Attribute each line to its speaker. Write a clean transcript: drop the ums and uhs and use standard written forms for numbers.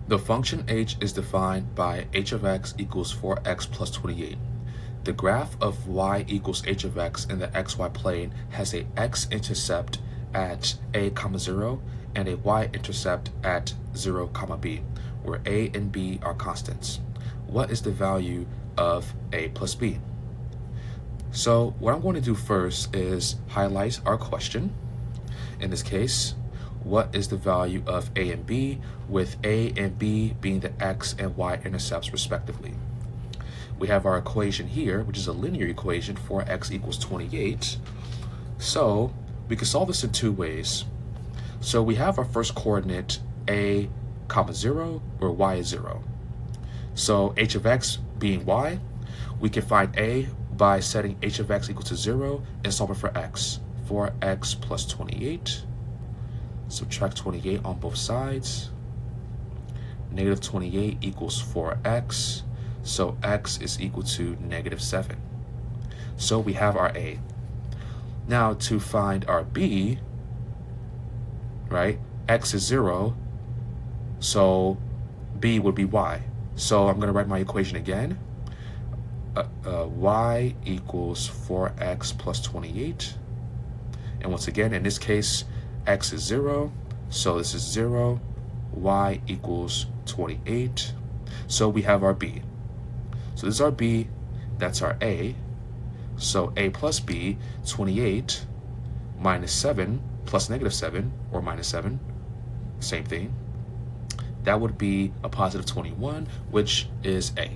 Speaker 1: The function h is defined by h of x equals 4x plus 28. The graph of y equals h of x in the xy plane has a x-intercept at a, 0 and a y-intercept at 0, b, where a and b are constants. What is the value of a plus b? So what I'm going to do first is highlight our question. In this case, what is the value of a and b, with a and b being the x and y intercepts respectively? We have our equation here, which is a linear equation, 4x equals 28. So we can solve this in two ways. So we have our first coordinate a, 0, where y is 0. So h of x being y, we can find a by setting h of x equal to 0 and solving for x. 4x plus 28. Subtract 28 on both sides. Negative 28 equals 4x. So x is equal to negative 7. So we have our a. Now to find our b, right, x is 0, so b would be y. So I'm going to write my equation again. Y equals 4x plus 28. And once again, in this case, x is 0, so this is 0. Y equals 28. So we have our b. So this is our b, that's our a. So a plus b, 28 minus 7 plus negative 7, or minus 7, same thing. That would be a positive 21, which is a.